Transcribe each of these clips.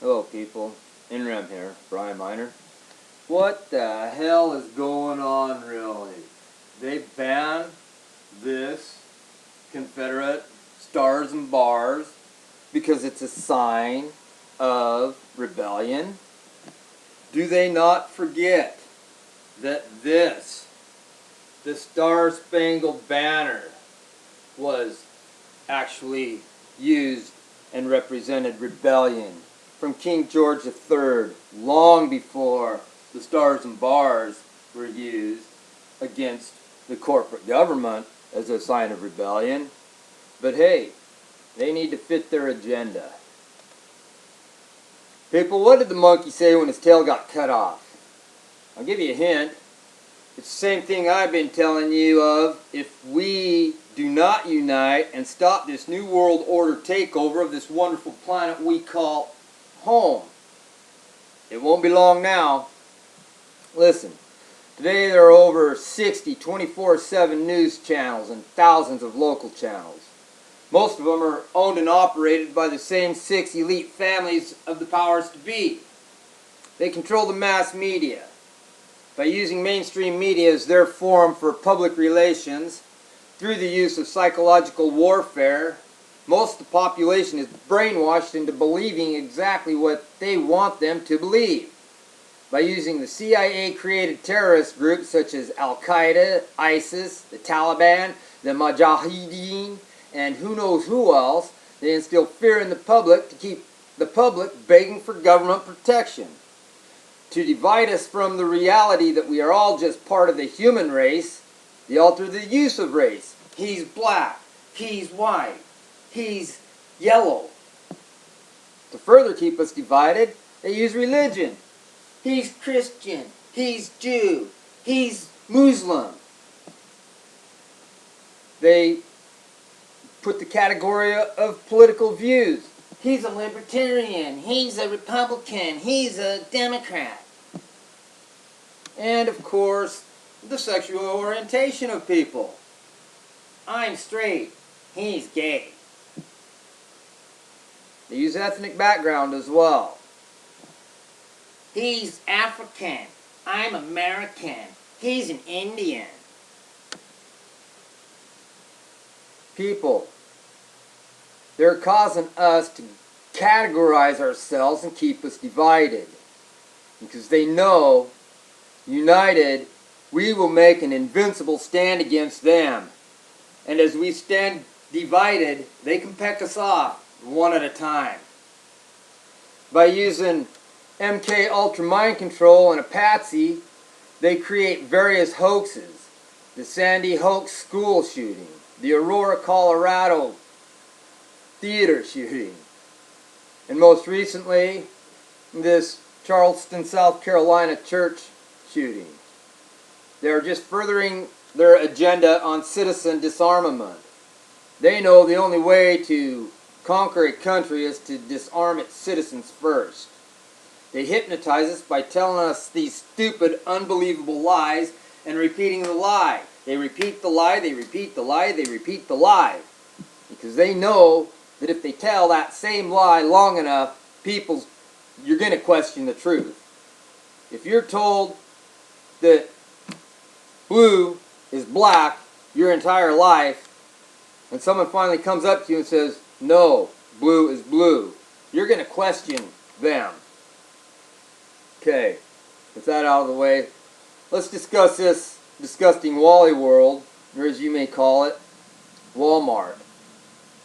Hello people, NREM here, Brian Miner. What the hell is going on really? They banned this Confederate stars and bars because it's a sign of rebellion. Do they not forget that the Star-Spangled Banner, was actually used and represented rebellion from King George III long before the stars and bars were used against the corporate government as a sign of rebellion. But hey, they need to fit their agenda. People, what did the monkey say when his tail got cut off? I'll give you a hint. It's the same thing I've been telling you of. If we do not unite and stop this New World Order takeover of this wonderful planet we call home, it won't be long now. Listen, today there are over 60 24/7 news channels and thousands of local channels. Most of them are owned and operated by the same 6 elite families of the powers to be. They control the mass media. By using mainstream media as their forum for public relations, through the use of psychological warfare, most of the population is brainwashed into believing exactly what they want them to believe. By using the CIA-created terrorist groups such as Al-Qaeda, ISIS, the Taliban, the Mujahideen, and who knows who else, they instill fear in the public to keep the public begging for government protection. To divide us from the reality that we are all just part of the human race, they alter the use of race. He's black, he's white, he's yellow. To further keep us divided, they use religion. He's Christian, he's Jew, he's Muslim. They put the category of political views. He's a libertarian, he's a Republican, he's a Democrat. And of course, the sexual orientation of people. I'm straight, he's gay. They use ethnic background as well. He's African, I'm American, he's an Indian. People, they're causing us to categorize ourselves and keep us divided. Because they know, united, we will make an invincible stand against them. And as we stand divided, they can peck us off one at a time. By using MK Ultra mind control and a patsy, they create various hoaxes. The Sandy Hook school shooting, the Aurora, Colorado theater shooting, and most recently, this Charleston, South Carolina church shooting. They're just furthering their agenda on citizen disarmament. They know the only way to conquer a country is to disarm its citizens first. They hypnotize us by telling us these stupid, unbelievable lies and repeating the lie. They repeat the lie, they repeat the lie, they repeat the lie. Because they know that if they tell that same lie long enough, you're going to question the truth. If you're told that blue is black your entire life, and someone finally comes up to you and says, no, blue is blue, you're going to question them. Okay, with that out of the way, let's discuss this disgusting Wally world, or as you may call it, Walmart.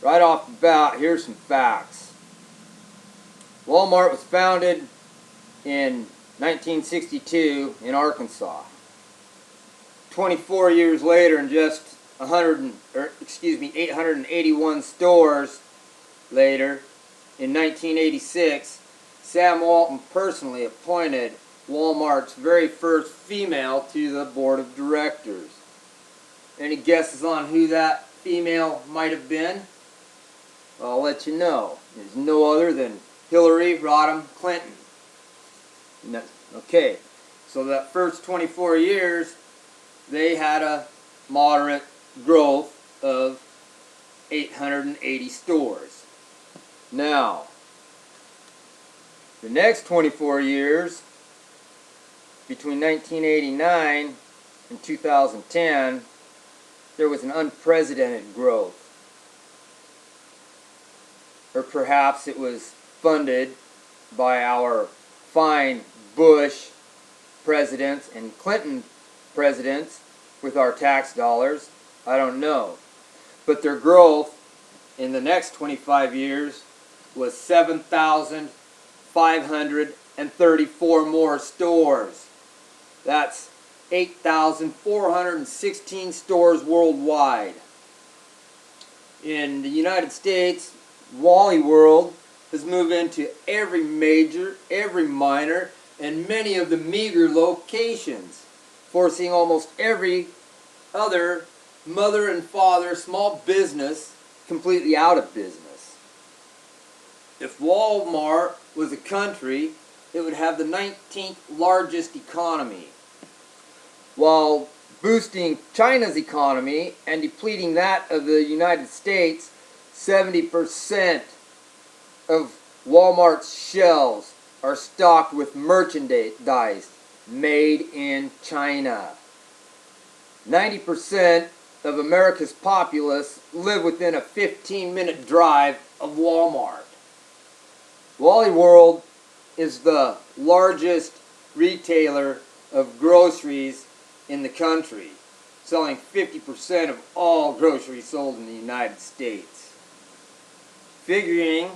Right off the bat, here's some facts. Walmart was founded in 1962 in Arkansas. 24 years later, and just 881 stores later, in 1986, Sam Walton personally appointed Walmart's very first female to the board of directors. Any guesses on who that female might have been? Well, I'll let you know. It's no other than Hillary Rodham Clinton. Okay, so that first 24 years, they had a moderate growth of 880 stores. Now, The next 24 years, between 1989 and 2010, there was an unprecedented growth. Or perhaps it was funded by our fine Bush presidents and Clinton presidents with our tax dollars. I don't know. But their growth in the next 25 years was 7,534 more stores. That's 8,416 stores worldwide. In the United States, Wally World has moved into every major, every minor, and many of the meager locations, forcing almost every other mother and father small business completely out of business. If Walmart was a country, it would have the 19th largest economy, while boosting China's economy and depleting that of the United States. 70% of Walmart's shelves are stocked with merchandise made in China. 90% of America's populace live within a 15-minute drive of Walmart. Wally World is the largest retailer of groceries in the country, selling 50% of all groceries sold in the United States. Figuring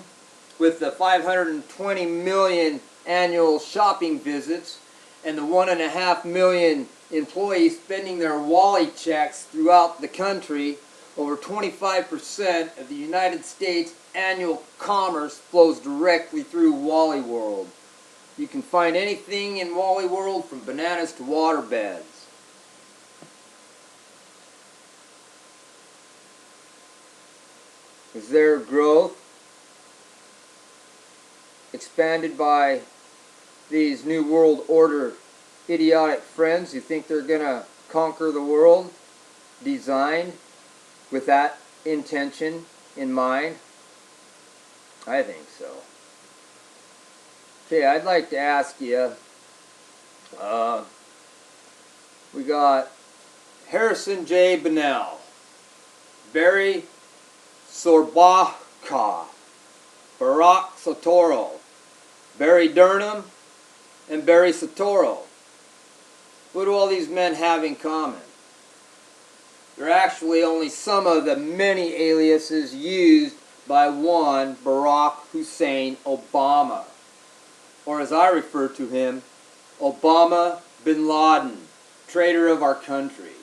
with the 520 million annual shopping visits and the 1.5 million employees spending their Wally checks throughout the country, over 25% of the United States annual commerce flows directly through Wally World. You can find anything in Wally World from bananas to waterbeds. Is their growth expanded by these New World Order idiotic friends who think they're going to conquer the world, designed with that intention in mind? I think so. Okay, I'd like to ask you, we got Harrison J. Bennell, Barry Sorbaka, Barack Sotoro, Barry Durham, and Barry Soetoro. What do all these men have in common? They're actually only some of the many aliases used by one Barack Hussein Obama, or as I refer to him, Obama bin Laden, traitor of our country.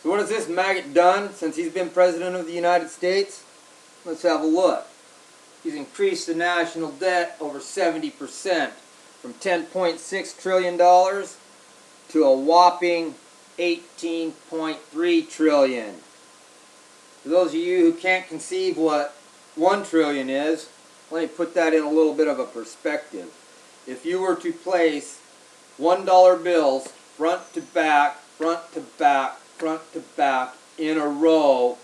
So what has this maggot done since he's been President of the United States? Let's have a look. He's increased the national debt over 70%, from $10.6 trillion to a whopping $18.3 trillion. For those of you who can't conceive what $1 trillion is, let me put that in a little bit of a perspective. If you were to place $1 bills front to back, front to back, front to back in a row,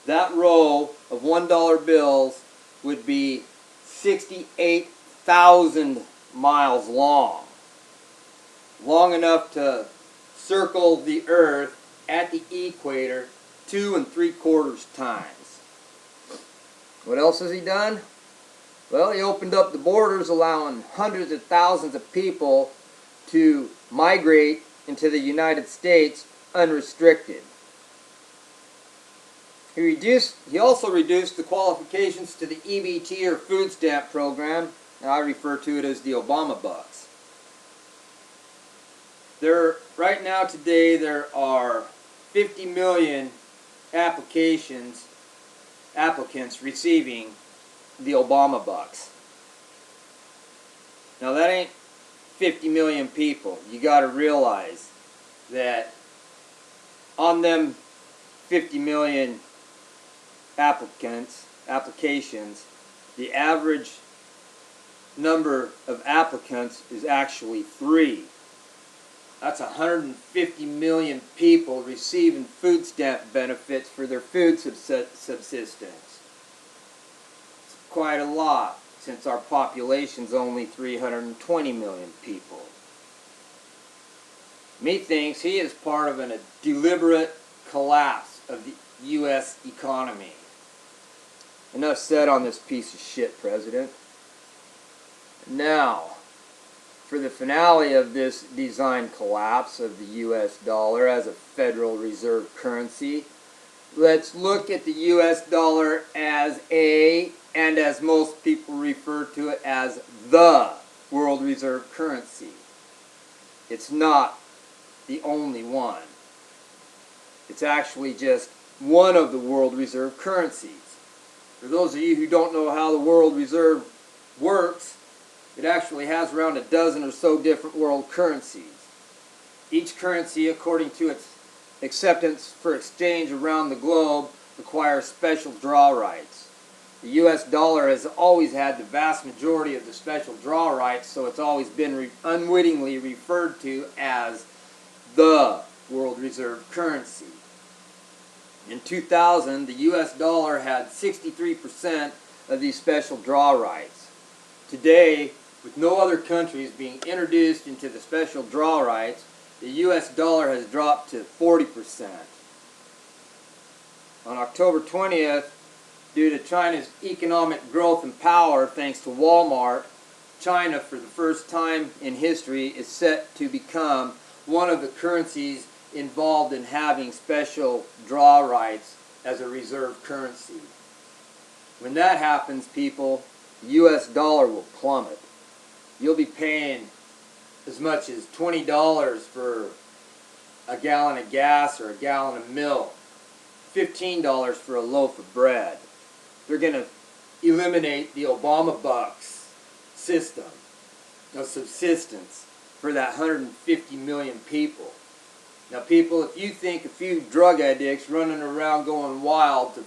that row of $1 bills would be 68,000 miles long. Long enough to circle the earth at the equator 2 3/4 times. What else has he done? Well, he opened up the borders, allowing hundreds of thousands of people to migrate into the United States unrestricted. He also reduced the qualifications to the EBT or food stamp program, and I refer to it as the Obama bucks. Right now today there are 50 million applicants receiving the Obama bucks. Now that ain't 50 million people. You got to realize that on them 50 million applications, the average number of applicants is actually 3. That's 150 million people receiving food stamp benefits for their food subsistence. It's quite a lot. since our population's only 320 million people. Methinks he is part of a deliberate collapse of the U.S. economy. Enough said on this piece of shit, President. Now, for the finale of this design collapse of the U.S. dollar as a Federal Reserve currency, let's look at the U.S. dollar as and as most people refer to it as the world reserve currency. It's not the only one. It's actually just one of the world reserve currencies. For those of you who don't know how the world reserve works, it actually has around a dozen or so different world currencies. Each currency, according to its acceptance for exchange around the globe, requires special draw rights. The U.S. dollar has always had the vast majority of the special draw rights, so it's always been unwittingly referred to as the world reserve currency. In 2000, the U.S. dollar had 63% of these special draw rights. Today, with no other countries being introduced into the special draw rights, the U.S. dollar has dropped to 40%. On October 20th, due to China's economic growth and power thanks to Walmart, China, for the first time in history, is set to become one of the currencies involved in having special draw rights as a reserve currency. When that happens, people, the U.S. dollar will plummet. You'll be paying as much as $20 for a gallon of gas or a gallon of milk, $15 for a loaf of bread. They're going to eliminate the Obama bucks system of subsistence for that 150 million people. Now people, if you think a few drug addicts running around going wild to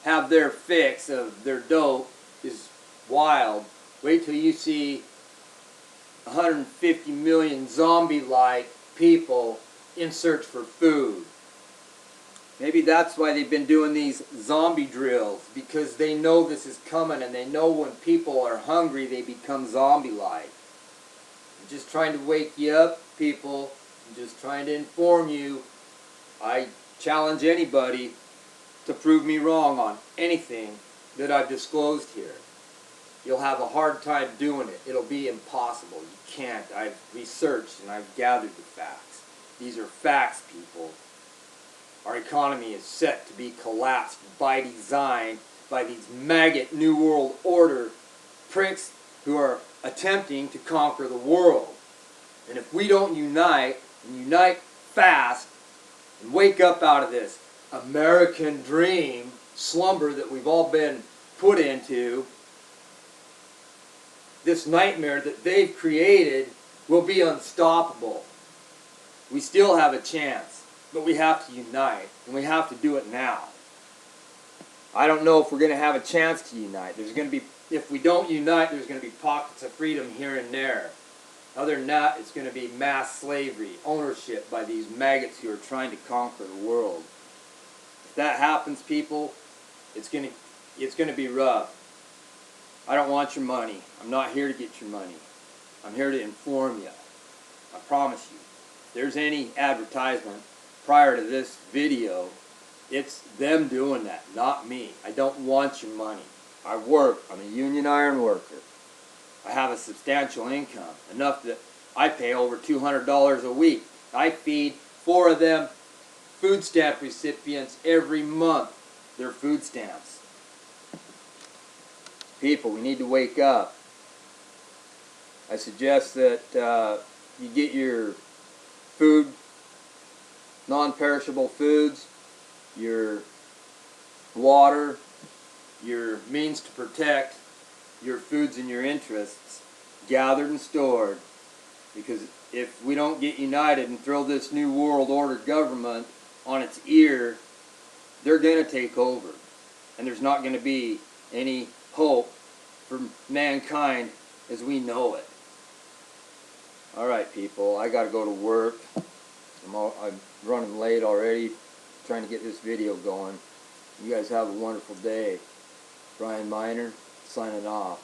have their fix of their dope is wild, wait till you see 150 million zombie-like people in search for food. Maybe that's why they've been doing these zombie drills, because they know this is coming and they know when people are hungry they become zombie-like. I'm just trying to wake you up, people. I'm just trying to inform you. I challenge anybody to prove me wrong on anything that I've disclosed here. You'll have a hard time doing it. It'll be impossible. You can't. I've researched and I've gathered the facts. These are facts, people. Our economy is set to be collapsed by design by these maggot New World Order pricks who are attempting to conquer the world. And if we don't unite, and unite fast, and wake up out of this American dream slumber that we've all been put into, this nightmare that they've created will be unstoppable. We still have a chance, but we have to unite, and we have to do it now. I don't know if we're going to have a chance to unite. There's going to be, if we don't unite, there's going to be pockets of freedom here and there. Other than that, it's going to be mass slavery, ownership by these maggots who are trying to conquer the world. If that happens, people, it's going to be rough. I don't want your money. I'm not here to get your money. I'm here to inform you. I promise you. If there's any advertisement prior to this video, it's them doing that, not me. I don't want your money. I work. I'm a union iron worker. I have a substantial income, enough that I pay over $200 a week. I feed 4 of them food stamp recipients every month their food stamps. People, we need to wake up. I suggest that you get your food, non-perishable foods, your water, your means to protect your foods and your interests gathered and stored, because if we don't get united and throw this New World Order government on its ear, they're going to take over, and there's not going to be any hope for mankind as we know it. Alright people, I gotta go to work. I'm running late already trying to get this video going. You guys have a wonderful day. Brian Miner, signing off.